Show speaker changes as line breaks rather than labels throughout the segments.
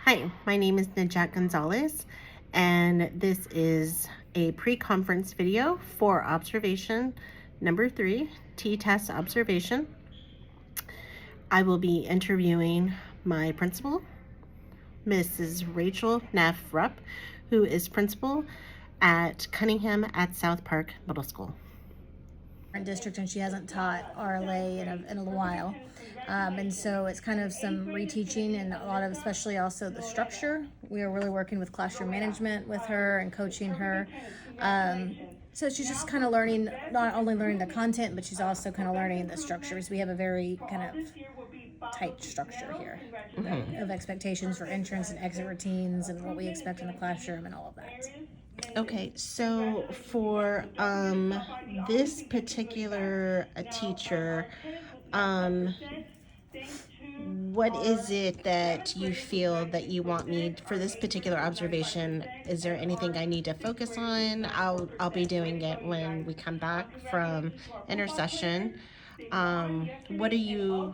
Hi, my name is Najat Gonzalez, and this is a pre-conference video for observation number 3, T-test observation. I will be interviewing my principal, Mrs. Rachel Neff Rupp, who is principal at Cunningham at South Park Middle School.
District, and she hasn't taught RLA in a while. And so it's kind of some reteaching and a lot of, especially also the structure. We are really working with classroom management with her and coaching her. So she's just kind of learning, not only learning the content, but she's also kind of learning the structures. We have a very kind of tight structure here of expectations for entrance and exit routines and what we expect in the classroom and all of that.
Okay, so for this particular teacher, um, what is it that you feel that you want me for this particular observation? Is there anything I need to focus on? I'll be doing it when we come back from intercession. What are you,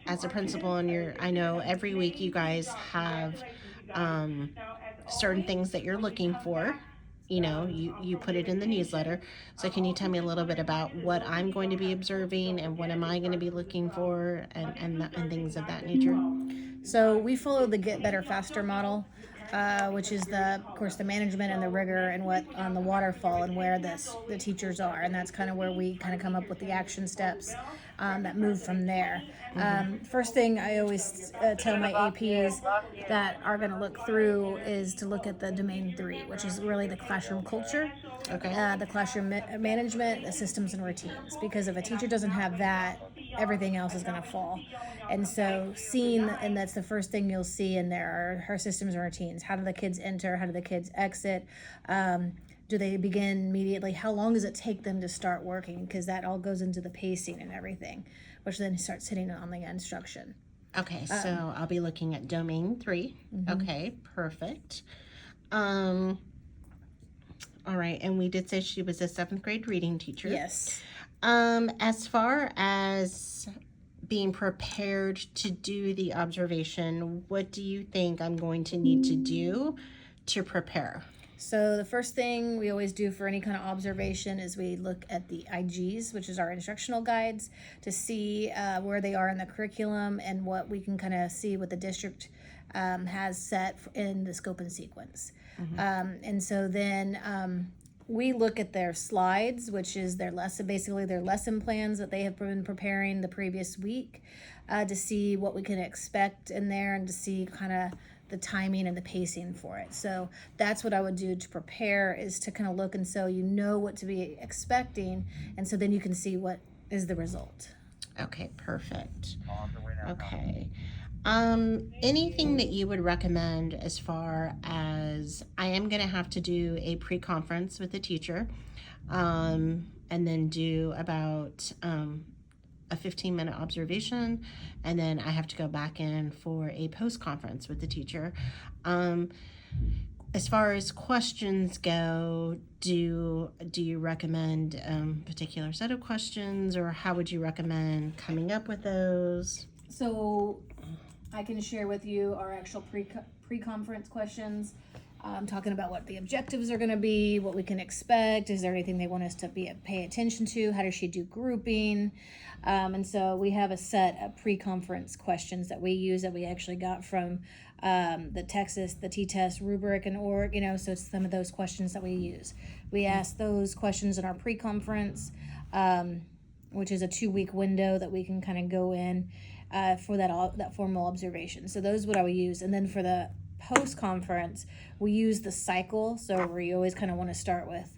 as a principal, and I know every week you guys have um, certain things that you're looking for. You put it in the newsletter. So can you tell me a little bit about what I'm going to be observing and what am I going to be looking for, and things of that nature?
So we follow the Get Better Faster model, which is of course, the management and the rigor and what on the waterfall and where the teachers are, and that's kind of where we kind of come up with the action steps that move from there. First thing I always tell my APs that are going to look through is to look at the domain 3, which is really the classroom culture,
Okay.
the classroom management, the systems and routines. Because if a teacher doesn't have that, everything else is going to fall. And so and that's the first thing you'll see in there are her systems and routines. How do the kids enter? How do the kids exit? Do they begin immediately? How long does it take them to start working? Because that all goes into the pacing and everything, which then starts hitting on the instruction.
Okay, so I'll be looking at domain 3. Okay, perfect. All right, and we did say she was a 7th grade reading teacher.
Yes.
As far as being prepared to do the observation, what do you think I'm going to need to do to prepare?
So the first thing we always do for any kind of observation is we look at the IGs, which is our instructional guides, to see where they are in the curriculum and what we can kind of see what the district has set in the scope and sequence. And so then we look at their slides, which is basically their lesson plans that they have been preparing the previous week, to see what we can expect in there and to see kind of the timing and the pacing for it. So that's what I would do to prepare, is to kind of look, and so you know what to be expecting, and so then you can see what is the result.
Okay, perfect. Okay. Anything that you would recommend as far as I am going to have to do a pre-conference with the teacher, and then do about a 15-minute observation, and then I have to go back in for a post-conference with the teacher. As far as questions go, do you recommend a particular set of questions, or how would you recommend coming up with those?
So I can share with you our actual pre-conference questions. Talking about what the objectives are going to be, what we can expect. Is there anything they want us to pay attention to? How does she do grouping? And so we have a set of pre-conference questions that we use that we actually got from the T-test rubric and org. So it's some of those questions that we use. We ask those questions in our pre-conference, which is a 2-week window that we can kind of go in for that formal observation. So those what I would use, and then for the post-conference, we use the cycle. So where you always kind of want to start with,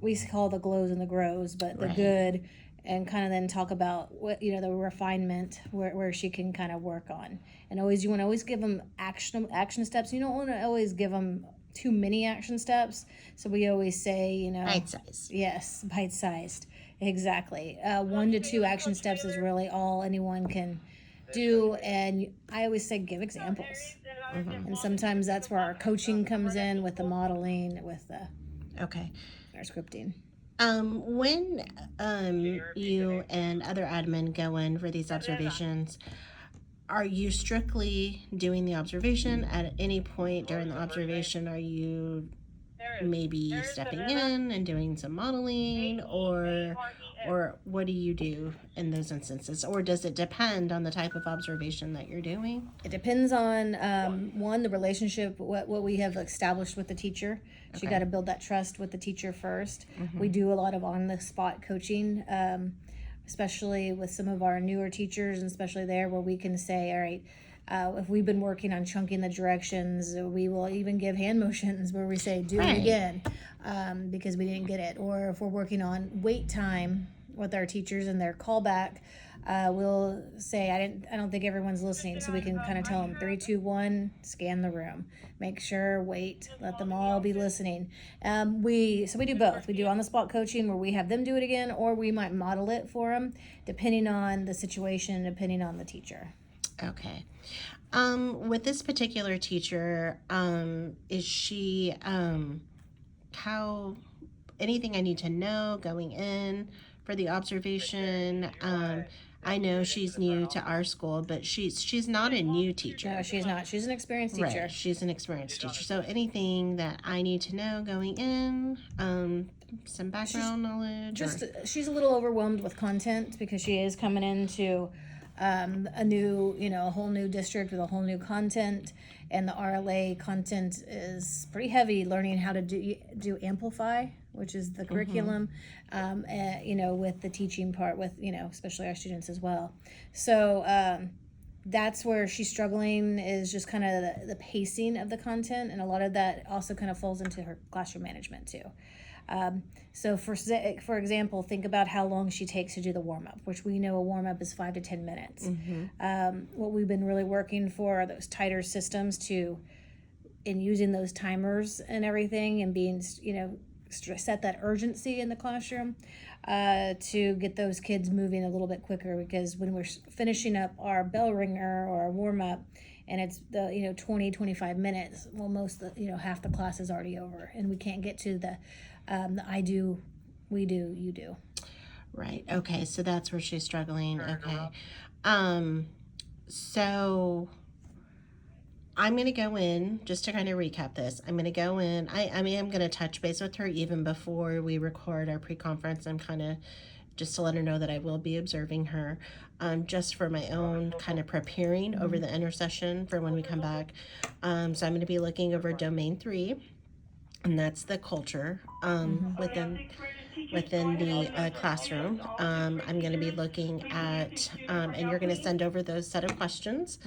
we call the glows and the grows, but the good, and kind of then talk about what the refinement where she can kind of work on. And you want to always give them action steps. You don't want to always give them too many action steps. So we always say,
Bite-sized.
Yes, bite-sized, exactly. 1 to 2 action steps is really all anyone can do, and I always say give examples. And sometimes that's where our coaching comes in with the modeling, with our scripting.
When you and other admin go in for these observations, are you strictly doing the observation? At any point during the observation, are you maybe stepping in and doing some modeling, or what do you do in those instances, or does it depend on the type of observation that you're doing?
It depends on one, the relationship, what we have established with the teacher. So you
Okay.
got to build that trust with the teacher first. We do a lot of on the spot coaching, especially with some of our newer teachers, and especially there where we can say, all right, if we've been working on chunking the directions, we will even give hand motions where we say, do
Right.
it again, because we didn't get it. Or if we're working on wait time with our teachers and their callback, we'll say, I don't think everyone's listening. So we can kind of tell them 3, 2, 1, scan the room, make sure, wait, let them all be listening. We do both. We do on the spot coaching where we have them do it again, or we might model it for them, depending on the situation, depending on the teacher.
Okay. With this particular teacher, is she, how, anything I need to know going in for the observation? I know she's new to our school, but she's not a new teacher.
No, she's not. She's an experienced teacher.
Right, she's an experienced teacher. So anything that I need to know going in, some background knowledge, or
She's a little overwhelmed with content because she is coming into a new, a whole new district with a whole new content, and the RLA content is pretty heavy. Learning how to do Amplify, which is the curriculum, with the teaching part, with especially our students as well. So that's where she's struggling, is just kind of the pacing of the content, and a lot of that also kind of falls into her classroom management too. So for example, think about how long she takes to do the warm-up, which we know a warm-up is 5 to 10 minutes. What we've been really working for are those tighter systems in using those timers and everything, and being, set that urgency in the classroom to get those kids moving a little bit quicker, because when we're finishing up our bell ringer or our warm-up, and it's the 20, 25 minutes, well, half the class is already over, and we can't get to the I do, we do, you do.
right? Okay, so that's where she's struggling. Okay, so I'm going to go in, just to kind of recap this. I'm going to go in. I am going to touch base with her even before we record our pre-conference. I'm kind of just to let her know that I will be observing her, just for my own kind of preparing over the intercession for when we come back. So I'm going to be looking over domain 3, and that's the culture within the classroom. I'm going to be looking at, and you're going to send over those set of questions.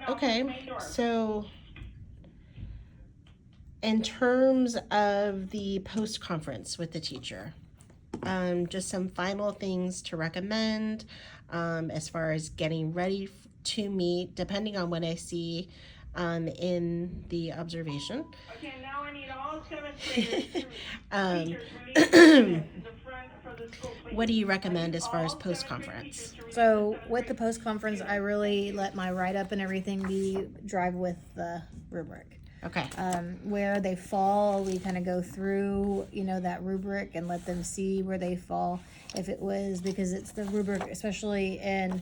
Okay, so in terms of the post-conference with the teacher, just some final things to recommend as far as getting ready to meet, depending on what I see in the observation.
Okay, now I need all 7th graders to
What do you recommend as far as post-conference?
So with the post-conference, I really let my write-up and everything drive with the rubric.
Okay.
Where they fall, we kind of go through, that rubric, and let them see where they fall. If it was, because it's the rubric, especially in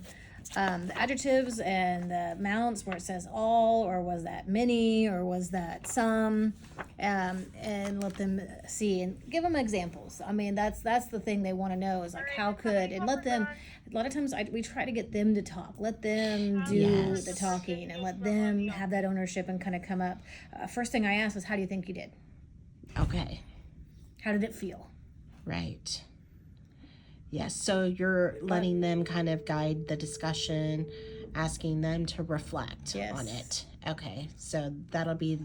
the adjectives and the mounts, where it says all, or was that many, or was that some, and let them see and give them examples. I mean, that's the thing they want to know, is like, how could, and let them, a lot of times we try to get them to talk, let them do
Yes.
the talking, and let them have that ownership and kind of come up. First thing I asked was, how do you think you did?
Okay.
How did it feel?
Right. Yes, so you're letting them kind of guide the discussion, asking them to reflect
Yes.
on it. Okay, so that'll be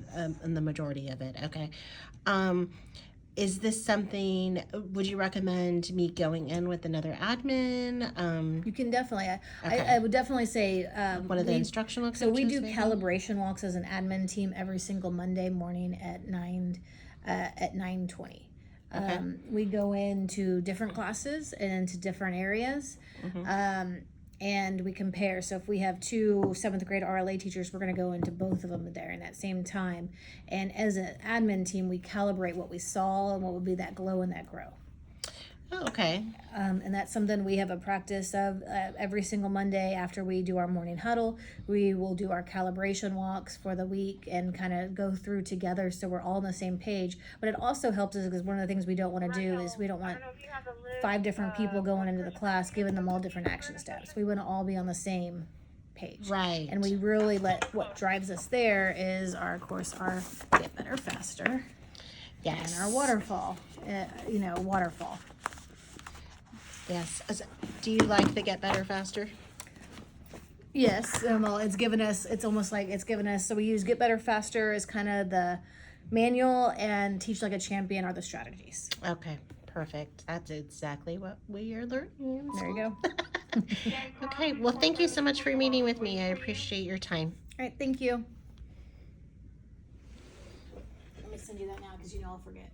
the majority of it. Okay. Is this something, would you recommend me going in with another admin?
You can definitely,
Okay.
I would definitely say,
One of the instructional coaches?
so we do
maybe?
calibration walks as an admin team every single Monday morning at 9:20.
Okay.
We go into different classes and into different areas, and we compare. So if we have 2 7th grade RLA teachers, we're going to go into both of them there in that same time. And as an admin team, we calibrate what we saw and what would be that glow and that grow.
Oh, okay.
And that's something we have a practice of every single Monday after we do our morning huddle. We will do our calibration walks for the week and kind of go through together so we're all on the same page. But it also helps us because one of the things we don't want to do is we don't want 5 different people going into the class giving them all different action steps. We want to all be on the same page.
Right.
And we really what drives us there is our, of course, our Get Better Faster
Yes.
and our waterfall, waterfall.
Yes. Do you like the Get Better Faster?
Yes, well, it's almost like it's given us, so we use Get Better Faster as kind of the manual, and Teach Like a Champion are the strategies.
Okay, perfect. That's exactly what we are learning.
There you go.
Okay, well, thank you so much for meeting with me. I appreciate your time.
All right, thank you. Let me send you that now because I'll forget.